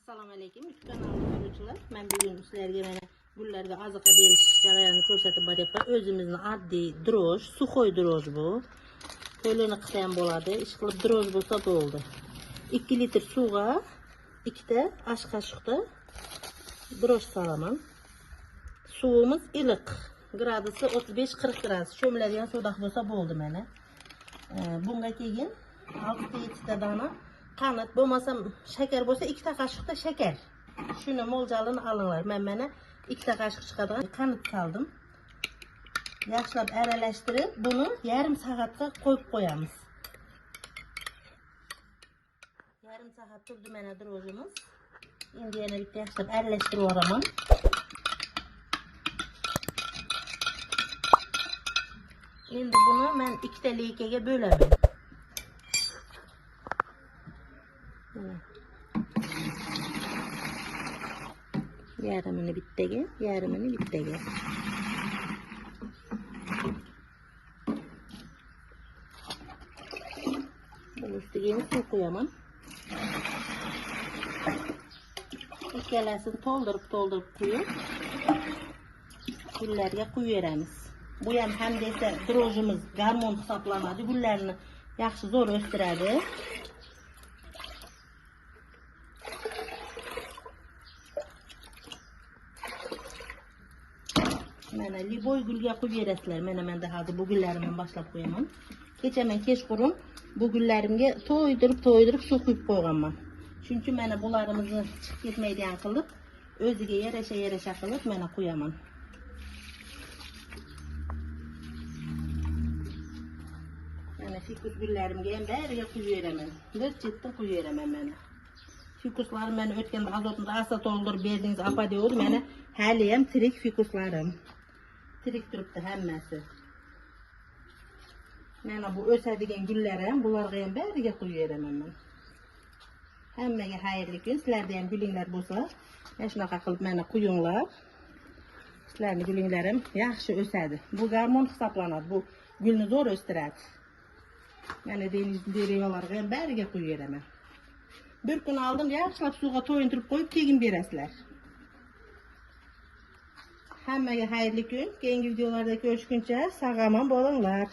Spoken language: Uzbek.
Assalamu alaykum. YouTube kanalına görüntüler. Ben bugün sizlerge mana gullarga oziqa berish jarayonini ko'rsatib boryapman. O'zimizning oddiy droj, sukhoy droj bu. Qo'lini qilsa ham bo'ladi. Ish qilib droj bo'lsa bo'ldi. 2 litr suvga 2 ta osh qoshiqda droj solaman. Suvimiz iliq. Gradusi 35-40 gradus. Cho'miladigan suvda bo'lsa bo'ldi mana. Bunga keyin 6-7 ta dona qanat bo'lmasam shakar bo'lsa 2 ta qoshiqda shakar. Shuni mo'ljalini olinglar. Men mana 2 ta qoshiq chiqadigan qanat soldim. Yaxshilab aralashtirib, buni yarim soatga qo'yib qo'yamiz. Yarim soat turdi mana drojimiz. Endi yana bitta yaxshilab aralashtirib yuboraman. Endi buni men 2 ta leykaga bo'laman. Yarımını bittaga, yarımını bittaga. Bunun üstüne suv qo'yaman. Ikkalasini to'ldirib qo'yib, gullarga quyib beramiz. Bu ham desa drojimiz gormon hisoblanadi. Gullarni yaxshi zo'r o'stiradi. Mana liboy gulga qo'yib berasizlar. Mana menda hozir bu gullarimni boshlab qo'yaman. Kecha men kechqurun bu gullarimga to'ydirib suv quyib qo'yganman. Chunki mana bularimizni chiqib ketmaydigan qilib, o'ziga yarasha qilib mana qo'yaman. Mana fikus gullarimga ham bariga quyib beraman. Bir chetdan quyib beraman mana. Fikuslarim mana o'tganda azotni asa to'ldirib berdingiz apa deydi. Mana hali ham tirik fikuslarim. Tirik turibdi hammasi. Mana bu o'sadigan gullarim, bularga ham bariga quyib beraman men. Hammaga xayrli kun. Sizlarda ham gulinglar bo'lsa, mana shunaqa qilib mana quyinglar. Sizlarning gulinglarim yaxshi o'sadi. Bu gormon hisoblanadi. Bu gulni zo'r o'stiradi. Mana dengiz derayolarga ham bariga quyib beraman. Bir kun aldım, yaxshilab suvga to'yintirib qo'yib, keyin berasizlar. Hammaga xayrli kun. Keyingi videolarda ko'rishguncha sog'lom bo'linglar.